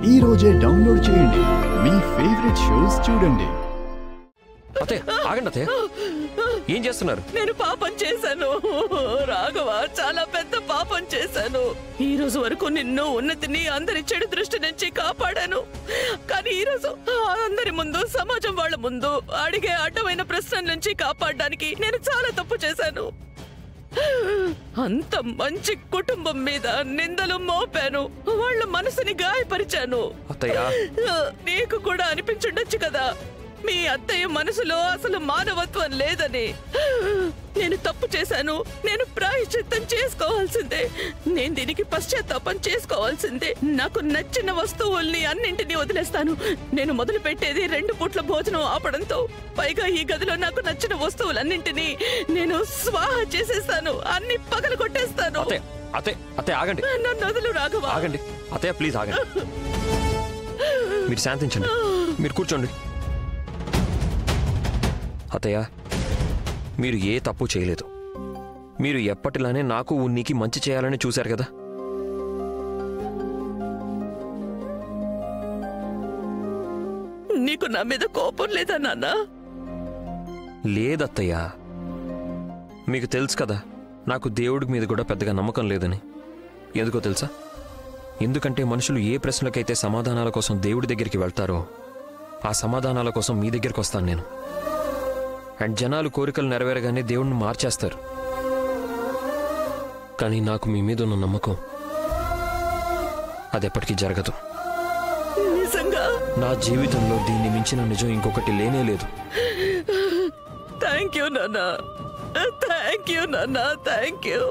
ఈ రోజే డౌన్లోడ్ చేయండి. మీ ఫేవరెట్ షోస్ చూడండి. అతే ఆగండి అతే, ఏం చేస్తున్నారు? నేను పాపం చేశాను రాఘవ, చాలా పెద్ద పాపం చేశాను. ఈ రోజు వరకు నిన్ను ఉన్నతిని అందరి చెడు దృష్టి నుంచి కాపాడాను. కానీ ఈ రోజు అందరి ముందు, సమాజం వాళ్ళ ముందు అడిగే అడ్డమైన ప్రశ్నల నుంచి కాపాడడానికి నేను చాలా తప్పు చేశాను. అంత మంచి కుటుంబం మీద నిందలు మోపాను, వాళ్ళ మనసుని గాయపరిచాను. నీకు కూడా అనిపించుండొచ్చు కదా, మీ అత్తయ్య మనసులో అసలు మానవత్వం లేదని. నేను తప్పు చేశాను, నేను ప్రాయశ్చిత్తం చేసుకోవాల్సిందే. నేను దీనికి పశ్చాత్తాపం చేసుకోవాల్సిందే. నాకు నచ్చిన వస్తువుల్ని అన్నింటినీ వదిలేస్తాను. నేను మొదలు పెట్టేది 2 పూట్ల భోజనం ఆపడంతో. పైగా ఈ గదిలో నాకు నచ్చిన వస్తువులన్నింటినీ నేను స్వాహ చేసేస్తాను, అన్ని పగలు కొట్టేస్తాను. ఆగండి, నన్ను వదులు రాఘవ. ఆగండి అత్తయ్య, ప్లీజ్ ఆగండి. మీరు శాంతించండి, మీరు కూర్చోండి. అత్తయ్య, మీరు ఏ తప్పు చేయలేదు. మీరు ఎప్పటిలానే నాకు ఉనికి మంచి చేయాలని చూశారు కదా. నీకు నా మీద కోపం లేదా నాన్న? లేదత్తయ్య, మీకు తెలుసు కదా నాకు దేవుడి మీద కూడా పెద్దగా నమ్మకం లేదని. ఎందుకో తెలుసా? ఎందుకంటే మనుషులు ఏ ప్రశ్నలకైతే సమాధానాల కోసం దేవుడి దగ్గరికి వెళ్తారో ఆ సమాధానాల కోసం మీ దగ్గరికి వస్తాను నేను. అండ్ జనాలు కోరికలు నెరవేరగానే దేవుణ్ణి మార్చేస్తారు. కానీ నాకు మీ మీద ఉన్న నమ్మకం అది ఎప్పటికీ జరగదు. నా జీవితంలో దీన్ని మించిన నిజం ఇంకొకటి లేనే లేదు. థ్యాంక్ యూ నాన్న, థ్యాంక్ యూ నాన్న, థ్యాంక్ యూ.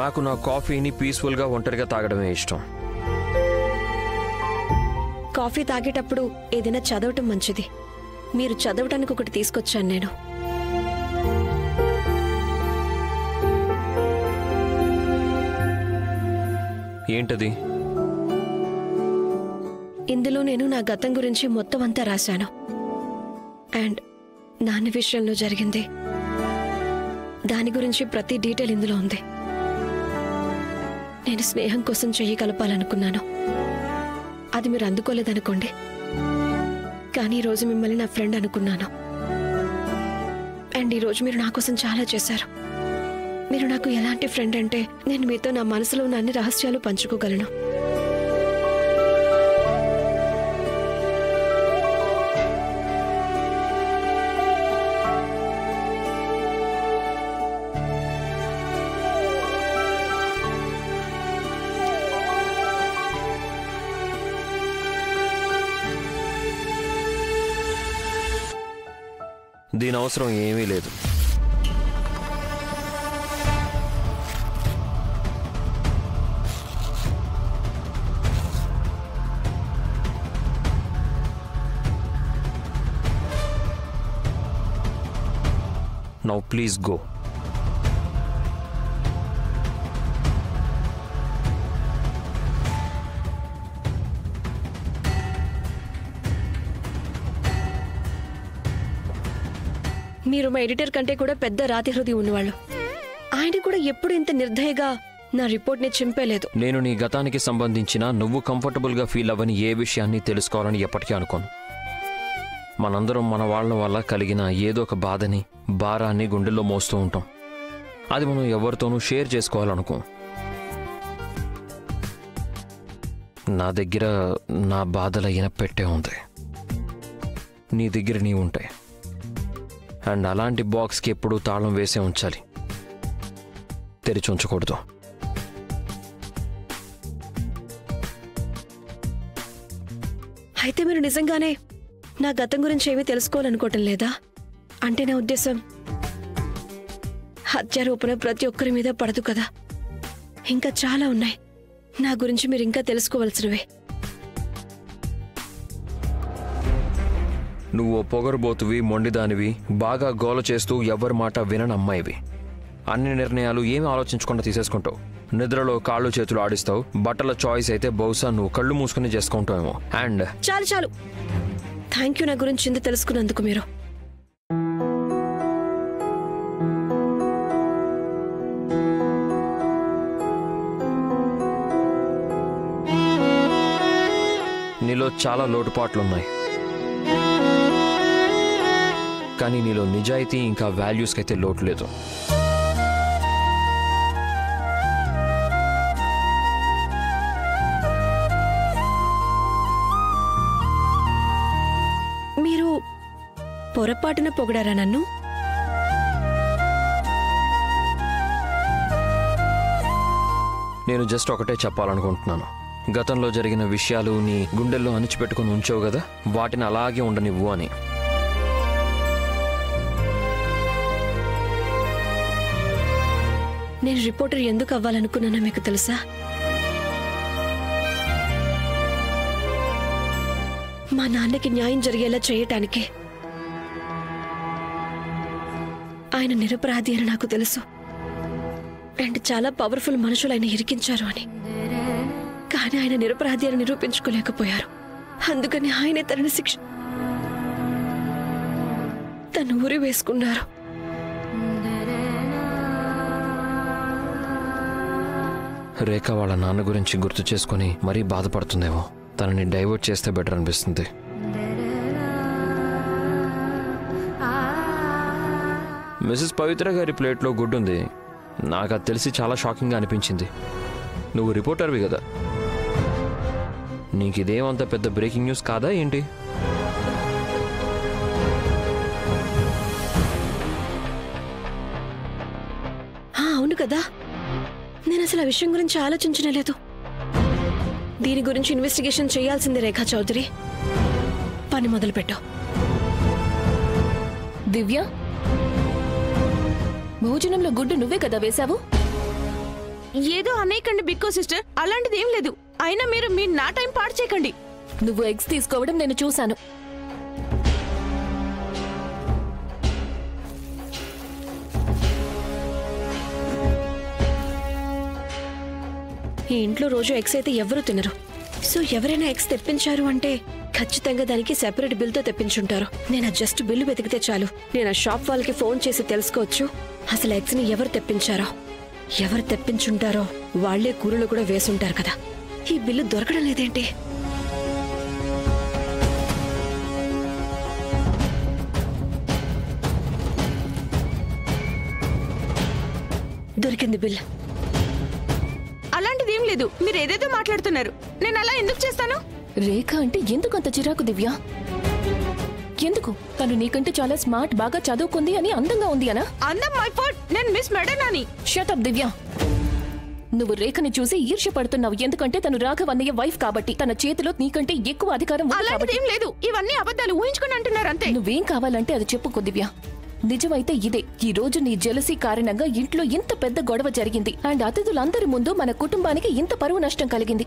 నాకు నా కాఫీని పీస్ఫుల్గా ఒంటరిగా తాగడమే ఇష్టం. కాఫీ తాగేటప్పుడు ఏదైనా చదవటం మంచిది. మీరు చదవటానికి ఒకటి తీసుకొచ్చాను నేను. ఏంటది? ఇందులో నేను నా గతం గురించి మొత్తం అంతా రాశాను. అండ్ నాన్న విషయంలో జరిగింది, దాని గురించి ప్రతి డీటెయిల్ ఇందులో ఉంది. నేను స్నేహం కోసం చెయ్యి కలపాలనుకున్నాను, అది మీరు అందుకోలేదనుకోండి. కానీ ఈరోజు మిమ్మల్ని నా ఫ్రెండ్ అనుకున్నాను. అండ్ ఈరోజు మీరు నా కోసం చాలా చేశారు. మీరు నాకు ఎలాంటి ఫ్రెండ్ అంటే నేను మీతో నా మనసులో ఉన్న అన్ని రహస్యాలు పంచుకోగలను. దీని అవసరం ఏమీ లేదు. Now please go. మీరు మా ఎడిటర్ కంటే కూడా పెద్ద రాతి హృదయం ఉన్నవాళ్ళు. ఆయన కూడా ఎప్పుడు ఇంత నిర్దయగా నా రిపోర్ట్ని చింపేలేదు. నేను నీ గతానికి సంబంధించిన నువ్వు కంఫర్టబుల్గా ఫీల్ అవ్వని ఏ విషయాన్ని తెలుసుకోవాలని ఎప్పటికీ అనుకోను. మనందరం మన వాళ్ళ వల్ల కలిగిన ఏదో ఒక బాధని, భారాన్ని గుండెల్లో మోస్తూ ఉంటాం. అది మనం ఎవరితోనూ షేర్ చేసుకోవాలనుకో. నా దగ్గర నా బాధలైన పెట్టే ఉంది, నీ దగ్గర నీ ఉంటాయి. అండ్ అలాంటి బాక్స్కి ఎప్పుడూ తాళం వేసే ఉంచాలి, తెరిచి ఉంచకూడదు. అయితే మీరు నిజంగానే నా గతం గురించి ఏమీ తెలుసుకోవాలనుకోవటం లేదా? అంటే నా ఉద్దేశం, హత్యారోపణ ప్రతి ఒక్కరి మీద పడదు కదా. ఇంకా చాలా ఉన్నాయి నా గురించి మీరు ఇంకా తెలుసుకోవాల్సినవే. నువ్వు పొగరుబోతువి, మొండిదానివి, బాగా గోల చేస్తూ ఎవ్వరి మాట వినని అమ్మాయివి. అన్ని నిర్ణయాలు ఏమి ఆలోచించకుండా తీసేసుకుంటావు. నిద్రలో కాళ్ళు చేతులు ఆడిస్తావు. బట్టల చాయిస్ అయితే బహుశా నువ్వు కళ్ళు మూసుకుని చేసుకుంటావేమో. అండ్ చాలు చాలు, థ్యాంక్ యూ నా గురించి ఇంత తెలుసుకున్నందుకు. మీరు నీలో చాలా లోటుపాట్లున్నాయి, కానీ నీలో నిజాయితీ ఇంకా వాల్యూస్కి అయితే లోటు లేదు. మీరు పొరపాటున పొగిడారా నన్ను? నేను జస్ట్ ఒకటే చెప్పాలనుకుంటున్నాను. గతంలో జరిగిన విషయాలు నీ గుండెల్లో అణిచిపెట్టుకుని ఉంచావు కదా, వాటిని అలాగే ఉండనివ్వు అని. నేను రిపోర్టర్ ఎందుకు అవ్వాలనుకున్నానో మీకు తెలుసా? మా నాన్నకి న్యాయం జరిగేలా చేయటానికి. ఆయన నిరపరాధి అని నాకు తెలుసు, అండ్ చాలా పవర్ఫుల్ మనుషులు ఆయన ఇరికించారు అని. కానీ ఆయన నిరపరాధి అని నిరూపించుకోలేకపోయారు. అందుకని ఆయనే తను ఊరి వేసుకున్నారు. రేఖ వాళ్ళ నాన్న గురించి గుర్తు చేసుకుని మరీ బాధపడుతుందేమో. తనని డైవర్ట్ చేస్తే బెటర్ అనిపిస్తుంది. మిసెస్ పవిత్ర గారి ప్లేట్లో గుడ్ ఉంది. నాకు అది తెలిసి చాలా షాకింగ్గా అనిపించింది. నువ్వు రిపోర్టర్వి కదా, నీకు ఇదేమంత పెద్ద బ్రేకింగ్ న్యూస్ కాదా ఏంటి? అవును కదా, నేను అసలు ఆ విషయం గురించి ఆలోచించలేదు. దీని గురించి ఇన్వెస్టిగేషన్ చేయాల్సిందే రేఖా చౌదరి. పని మొదలుపెట్టు. దివ్య, భోజనంలో గుడ్డు నువ్వే కదా వేశావు? ఏదో అనేకండి బిక్కో సిస్టర్, అలాంటిది ఏం లేదు. అయినా మీరు నా టైం పాడు చేయకండి. నువ్వు ఎగ్స్ తీసుకోవడం నేను చూశాను. ఈ ఇంట్లో రోజు ఎగ్స్ అయితే ఎవరు తినరు. సో ఎవరైనా ఎగ్స్ తెప్పించారు అంటే ఖచ్చితంగా దానికి సెపరేట్ బిల్తో తెప్పించుంటారు. నేను జస్ట్ బిల్లు వెతికితే చాలు, నేను ఆ షాప్ వాళ్ళకి ఫోన్ చేసి తెలుసుకోవచ్చు అసలు ఎగ్స్ ని ఎవరు తెప్పించారో. ఎవరు తెప్పించుంటారో వాళ్లే కూరలు కూడా వేసుంటారు కదా. ఈ బిల్లు దొరకడం లేదేంటి? దొరికింది బిల్. అలాంటిది ఏం లేదు, మీరు ఏదేదో మాట్లాడుతున్నారు. నేను అలా ఎందుకు చేస్తాను? రేఖ అంటే ఎందుకు అంత చిరాకు దివ్య? ఎందుకు? తను నీకంటే చాలా స్మార్ట్, బాగా చదువుకుంది అని, అందంగా ఉంది అనా? అందం మై ఫాల్ట్, నేను మిస్ మెడనాని. షట్ అప్ దివ్య. నువ్వు రేఖని చూసి ఈర్ష్య పడుతున్నావు. ఎందుకంటే తను రాఘవ్ అన్నయ్య వైఫ్ కాబట్టి. తన చేతిలో నీకంటే ఎక్కువ అధికారం ఉంది కాబట్టి. అలాంటిది ఏం లేదు, ఇవన్నీ అబద్ధాలు, ఊహించుకుని అంటున్నారు అంతే. నువ్వేం కావాలంటే అది చెప్పుకో దివ్య. నిజమైతే ఇదే, ఈ రోజు నీ జెలసీ కారణంగా ఇంట్లో ఇంత పెద్ద గొడవ జరిగింది. అండ్ అతిథులందరి ముందు మన కుటుంబానికి ఇంత పరువు నష్టం కలిగింది.